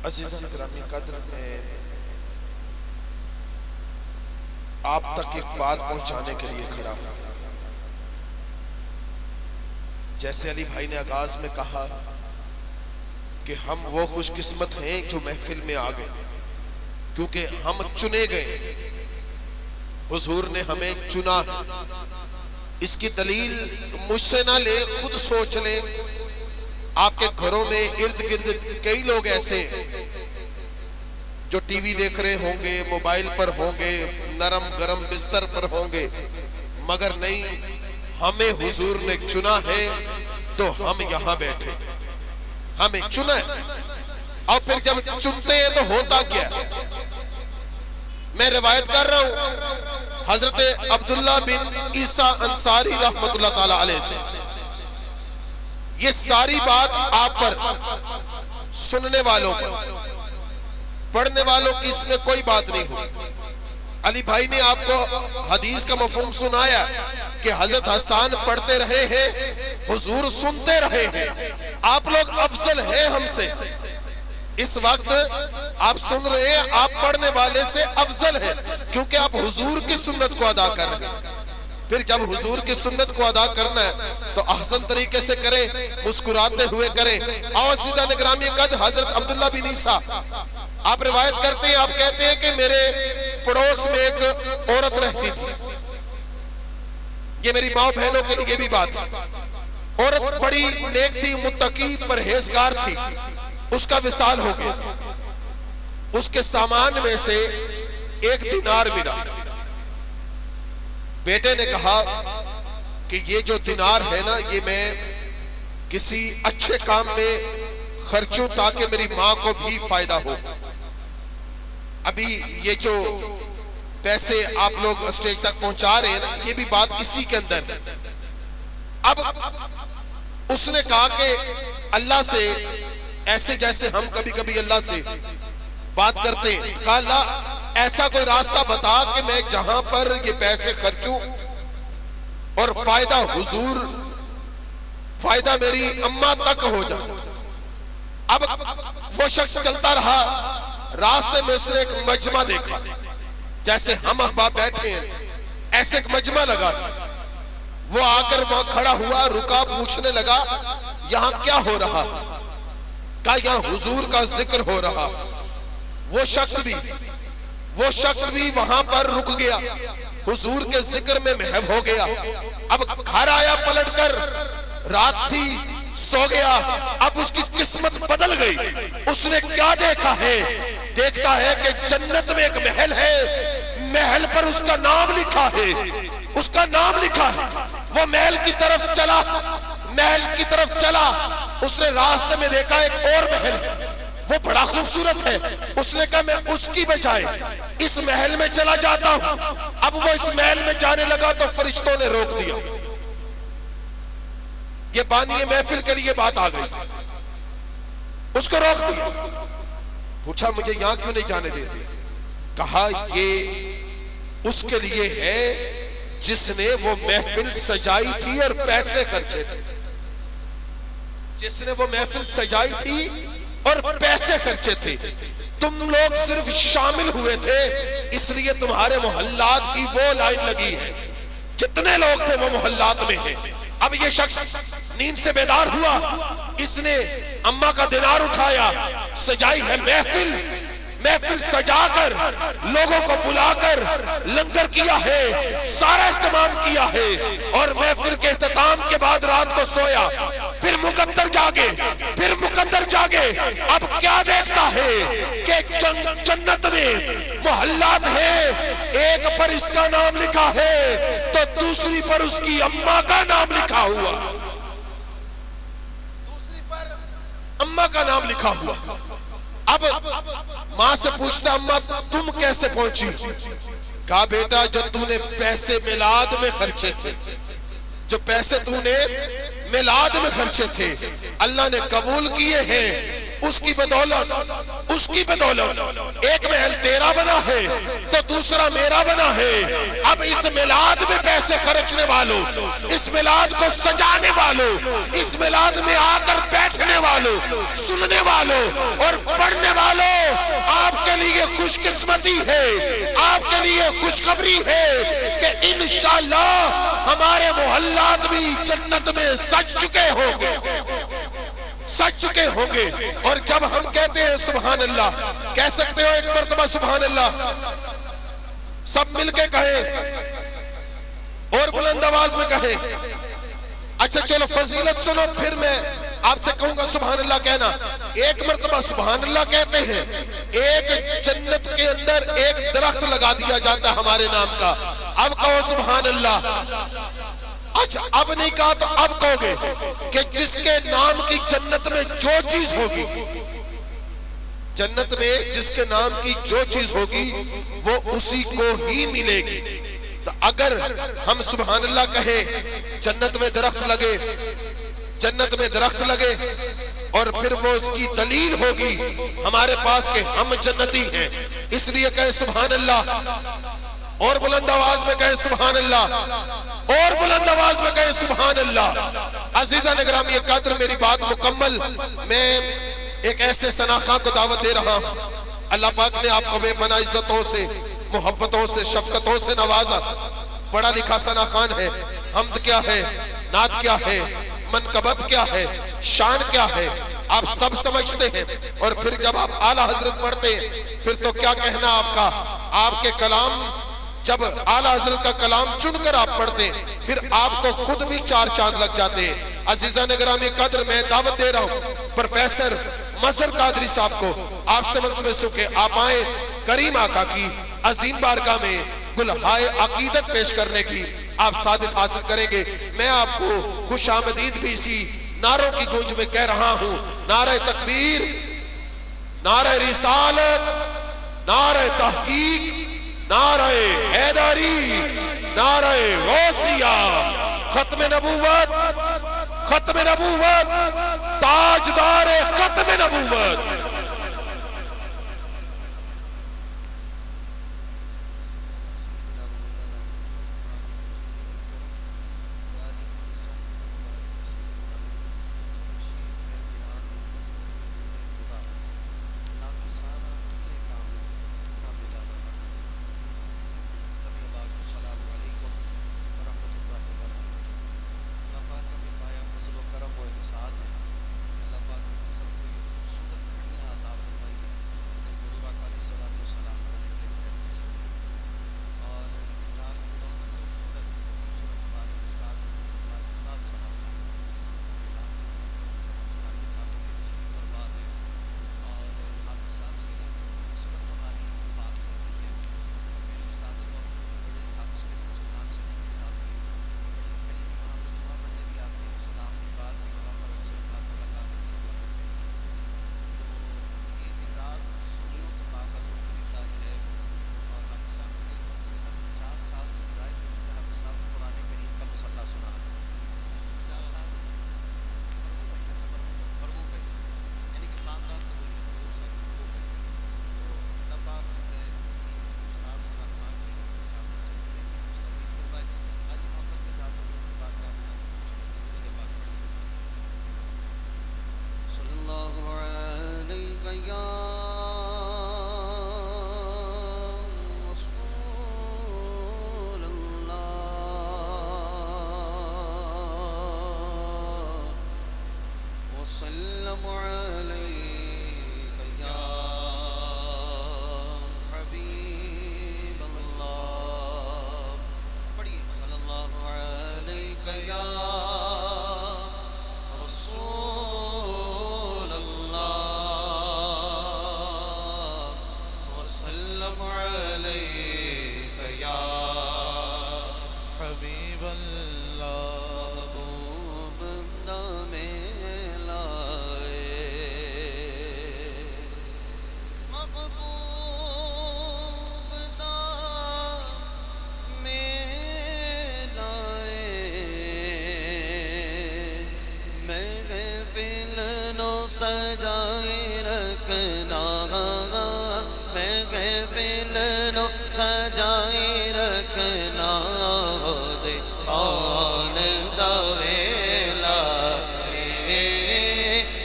عزیزان گرامی قدر، میں آپ تک ایک بات پہنچانے کے لیے کھڑا ہوں۔ جیسے علی بھائی نے آغاز میں کہا کہ ہم وہ خوش قسمت ہیں جو محفل میں آ گئے، کیونکہ ہم چنے گئے، حضور نے ہمیں چنا۔ اس کی دلیل مجھ سے نہ لے، خود سوچ لیں۔ آپ کے گھروں میں ارد گرد کئی لوگ ایسے جو ٹی وی دیکھ رہے ہوں گے، موبائل پر ہوں گے، نرم گرم بستر پر ہوں گے، مگر نہیں، ہمیں حضور نے چنا ہے تو ہم یہاں بیٹھے، ہمیں چنا ہے۔ اور پھر جب چنتے ہیں تو ہوتا کیا؟ میں روایت کر رہا ہوں حضرت عبداللہ بن عیسیٰ انصاری رحمت اللہ تعالی علیہ سے۔ یہ ساری بات آپ پر، سننے والوں پر، پڑھنے والوں کی اس میں کوئی بات نہیں ہوئی۔ علی بھائی نے آپ کو حدیث کا مفہوم سنایا کہ حضرت حسان پڑھتے رہے ہیں، حضور سنتے رہے ہیں۔ آپ لوگ افضل ہیں ہم سے، اس وقت آپ سن رہے ہیں، آپ پڑھنے والے سے افضل ہیں، کیونکہ آپ حضور کی سنت کو ادا کر رہے ہیں۔ پھر جب حضور کی سنت کو ادا کرنا ہے تو احسن طریقے سے کریں، مسکراتے ہوئے کریں۔ اور عزیزان گرامی قدر، حضرت عبداللہ بن عیسیٰ آپ روایت کرتے ہیں، آپ کہتے ہیں کہ میرے پڑوس میں ایک عورت رہتی تھی۔ یہ میری ماں بہنوں کے لیے بھی بات ہے۔ عورت بڑی نیک تھی، متقی، پرہیزگار تھی۔ اس کا وصال ہو گیا۔ اس کے سامان میں سے ایک دینار ملا۔ بیٹے نے کہا کہ یہ جو دینار ہے نا، یہ میں کسی اچھے کام میں خرچوں تاکہ میری ماں کو بھی فائدہ ہو۔ ابھی یہ جو پیسے آپ لوگ اسٹیج تک پہنچا رہے ہیں نا، یہ بھی بات اسی کے اندر ہے۔ اب اس نے کہا کہ اللہ سے، ایسے جیسے ہم کبھی کبھی اللہ سے بات کرتے ہیں، کہا اللہ ایسا کوئی راستہ بتا کہ میں جہاں پر یہ پیسے خرچوں اور فائدہ حضور، فائدہ میری اماں تک ہو جائے۔ اب وہ شخص چلتا رہا، راستے میں اس نے ایک مجمع دیکھا، جیسے ہم احباب بیٹھے ہیں ایسے ایک مجمع لگا تھا۔ وہ آ کر وہاں کھڑا ہوا، رکا، پوچھنے لگا یہاں کیا ہو رہا؟ کہا یہاں حضور کا ذکر ہو رہا۔ وہ شخص بھی وہاں پر رک گیا، حضور کے ذکر میں محو ہو گیا۔ اب گھر آیا پلٹ کر، رات تھی، سو گیا۔ اب اس کی قسمت بدل گئی۔ اس نے کیا دیکھا ہے؟ دیکھتا ہے کہ جنت میں ایک محل ہے، محل پر اس کا نام لکھا ہے، اس کا نام لکھا ہے۔ وہ محل کی طرف چلا، محل کی طرف چلا، اس نے راستے میں دیکھا ایک اور محل ہے، وہ بڑا خوبصورت ہے۔ اس نے کہا میں اس کی بجائے اس محل میں چلا جاتا ہوں۔ اب وہ اس محل میں جانے لگا تو فرشتوں نے روک دیا۔ یہ بانی محفل کے لیے بات آ گئی، اس کو روک دیا۔ پوچھا مجھے یہاں کیوں نہیں جانے دیتے؟ کہا یہ اس کے لیے ہے جس نے وہ محفل سجائی تھی اور پیسے خرچے تھے، جس نے وہ محفل سجائی تھی اور پیسے خرچے تھے۔ تم لوگ صرف شامل ہوئے تھے، اس لیے تمہارے محلات کی وہ لائن لگی ہے، جتنے لوگ تھے وہ محلات میں ہیں۔ اب یہ شخص نیند سے بیدار ہوا، اس نے اماں کا دینار اٹھایا، سجائی ہے محفل، محفل سجا کر لوگوں کو بلا کر لنگر کیا ہے، سارا اہتمام کیا ہے، اور محفل کے اختتام کے بعد رات کو سویا۔ پھر مقدر جاگے، پھر مقدر جاگے۔ اب کیا دیکھتا ہے کہ جنت میں محلات ہیں، ایک پر اس کا نام لکھا ہے تو دوسری پر اس کی اماں کا نام لکھا ہوا، دوسری پر اماں کا نام لکھا ہوا۔ اب ماں سے پوچھتا اماں تم کیسے پہنچی؟ کہا بیٹا جو تو نے پیسے میلاد میں خرچے تھے، جو پیسے تو نے میلاد میں خرچے تھے، اللہ نے قبول کیے ہیں، اس کی بدولت، اس کی بدولت ایک محل تیرا بنا ہے تو دوسرا میرا بنا ہے۔ اب اس میلاد میں پیسے خرچنے والوں، اس میلاد کو سجانے والوں، اس میلاد میں آ کر بیٹھنے والوں، والوں، سننے والوں اور پڑھنے والوں، آپ کے لیے خوش قسمتی ہے، آپ کے لیے خوشخبری ہے کہ انشاءاللہ ہمارے محلات بھی جنت میں سج چکے ہوں گے، سج چکے ہوں گے۔ اور جب ہم کہتے ہیں سبحان اللہ، کہہ سکتے ہو ایک مرتبہ سبحان اللہ؟ سب مل کے کہیں اور بلند آواز میں کہیں۔ اچھا چلو فضیلت سنو، پھر میں آپ سے کہوں گا سبحان اللہ کہنا۔ ایک مرتبہ سبحان اللہ کہتے ہیں، ایک جنت کے اندر ایک درخت لگا دیا جاتا ہے ہمارے نام کا، اب کہو سبحان اللہ۔ اچھا اب نہیں کہا تو اب کہو گے کہ جس کے نام کی جنت میں جو چیز ہوگی، جنت میں جس کے نام کی جو چیز ہوگی وہ اسی کو ہی ملے گی۔ تو اگر ہم سبحان اللہ کہیں، جنت میں درخت لگے، جنت میں درخت لگے، اور پھر وہ اس کی دلیل ہوگی ہمارے پاس کہ ہم جنتی ہیں، اس لیے کہیں سبحان اللہ، اور بلند آواز میں کہیں سبحان اللہ، اور بلند آواز میں کہیں سبحان اللہ۔ عزیزہ نگرامی قدر، میری بات مکمل، میں ایک ایسے ثناخواں کو دعوت دے رہا ہوں، اللہ پاک نے آپ کو بے پناہ عزتوں سے، محبتوں سے، شفقتوں سے نوازا، پڑھا لکھا ثناخوان ہے۔ حمد کیا ہے، نعت کیا ہے، منقبت کیا ہے، شان کیا ہے، آپ سب سمجھتے ہیں۔ اور پھر جب آپ اعلیٰ حضرت پڑھتے ہیں پھر تو کیا کہنا آپ کا، آپ کے کلام، جب اعلیٰ حضرت کا کلام چن کر آپ پڑھتے ہیں پھر آپ کو خود بھی چار چاند لگ جاتے ہیں۔ عزیزہ نگرامی قدر، میں دعوت دے رہا ہوں پروفیسر مظہر قادری صاحب کو، آپ سے ملتمس ہوں کہ آپ آئیں کریم آقا کی عظیم بارگاہ میں گلہائے عقیدت پیش کرنے کی آپ سعادت حاصل کریں گے۔ میں آپ کو خوش آمدید بھی اسی نعروں کی گونج میں کہہ رہا ہوں، نعرہ تکبیر، نعرہ رسالت، نعرہ تحقیق، نعرہ حیدری، نعرہ غوثیہ، ختم نبوت، ختم نبوت، تاجدار ختم نبوت۔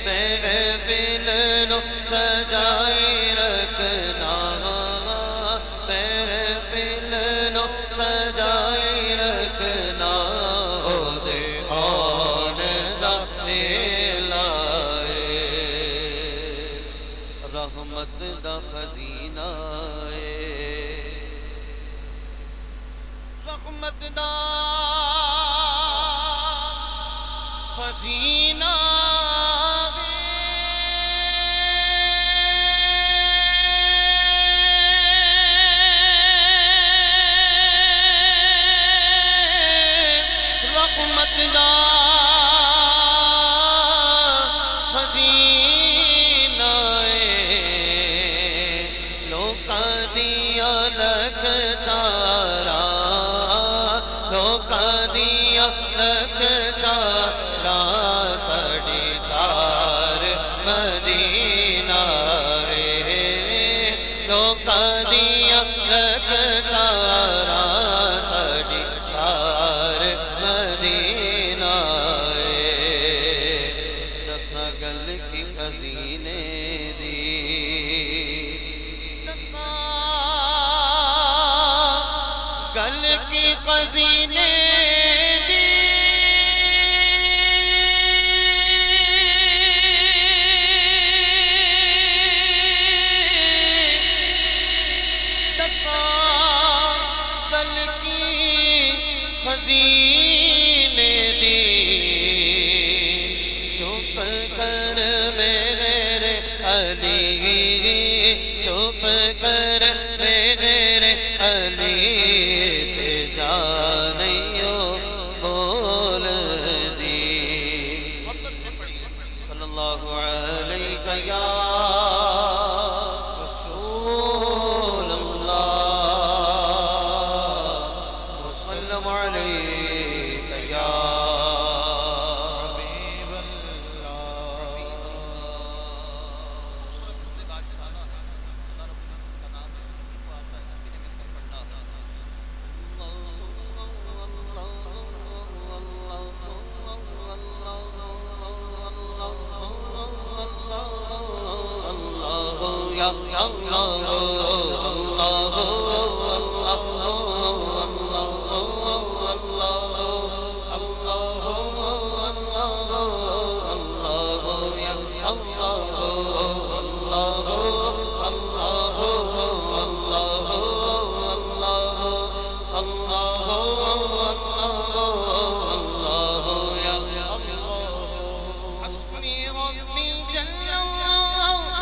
میں محفل نو سجائے رکھنا محفل نو سجائے رکھنا او دے آن دا میلہ رحمت دا خزینہ رحمت دا خزینہ رحمت دا خزینہ لوکا دیا لکھ تارا لوکا دیا لکھ تارا ساڑی تار مدینہ لوکا دیا لکھ تارا ساڑی تار مدینہ دسا گل کی خزینے دی دسا گل کی خزینے دی دسا گل کی خزینے دی چپ کر میرے علی چپ کر میرے علی تے جانیو بول دی صلی اللہ علیہ یا رسول اللہ وسلم علیہ یا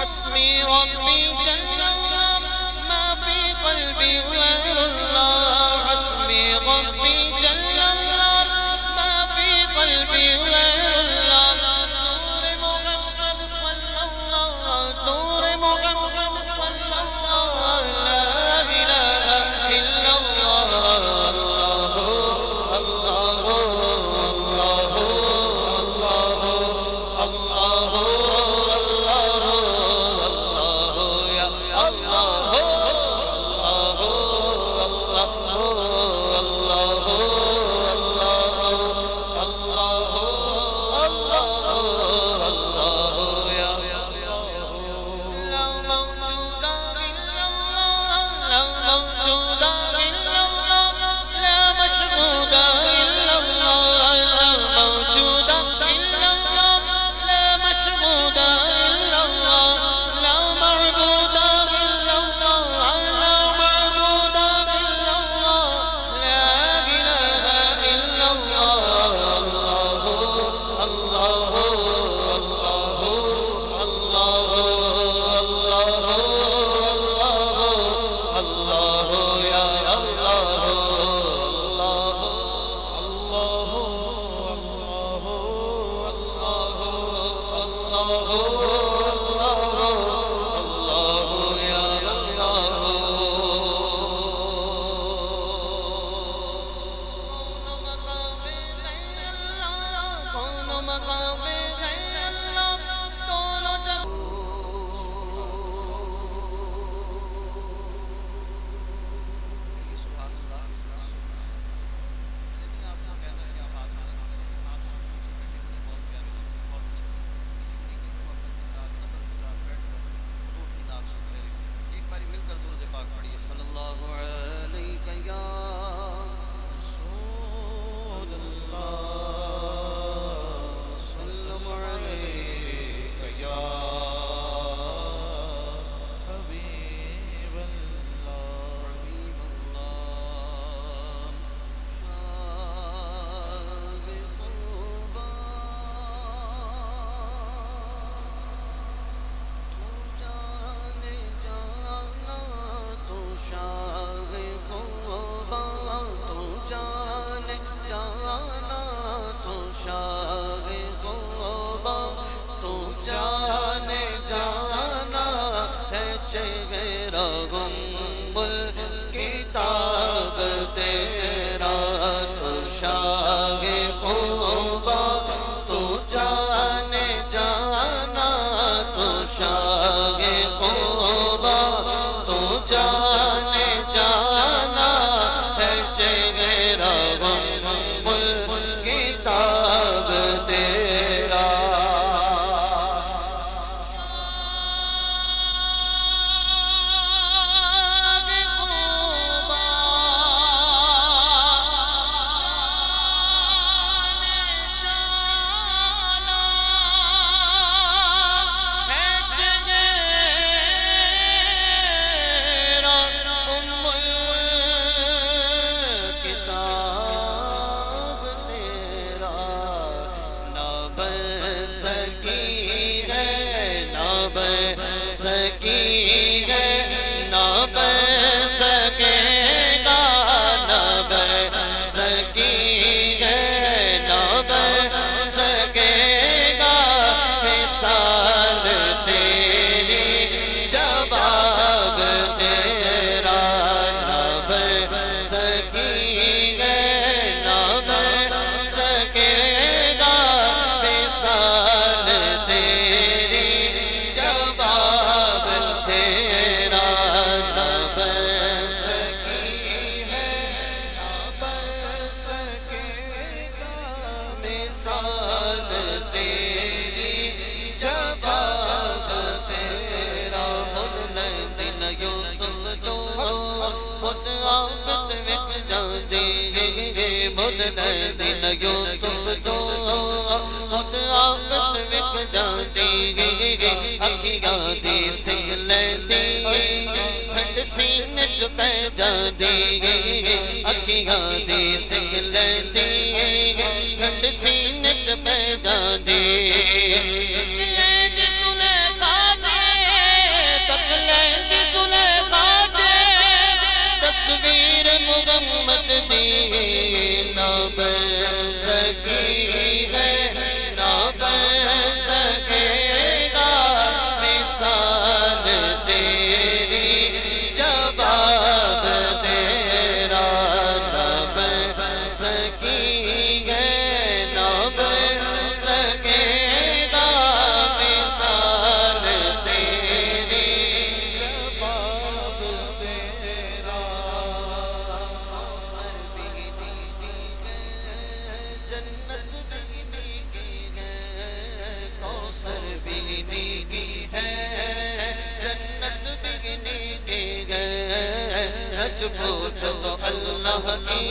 حسبي ربي جل ما في قلبي غير الله حسبي ربي جل ما في قلبي غير الله نور محمد صلى الله نور محمد صلى الله لا إله إلا الله الله الله الله الله سکی ہے نہ بن سکی ہے نہ بن سکے گا نہ بن سکی ہے نہ بن سکے گا مثال تیری جواب تیرا نہ بن سکی ہے نہ بن سکے گا مثال تیری جواب تیرا نہ بن سکی ہے نہ بن سکے گا مثال تیری جواب تیرا بلند یوسف تو خود آفت وک جاندی بلند یوسف تو خود آفت وک جاندی اکھیاں دی سنگلے دی ٹھنڈ سینے چ پے جاندی اکھیاں دی سنگلے دی ٹھنڈ سینے چ پے جاندی تصویر محمد دی نہ بن سکی ہے نہ بن سکے گا مثال تیری جواب تیرا نہ بن سکی ہے نہ بن سکے گا مثال تیری جواب تیرا جنت بگنی کی ہے کوثر بگنی کی ہے جنت بگنی کی ہے سچ پوچھو تو اللہ کی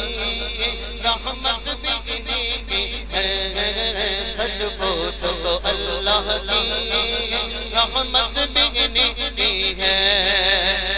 رحمت بگنی کی ہے سچ پوچھو تو اللہ کی رحمت بگنی کی ہے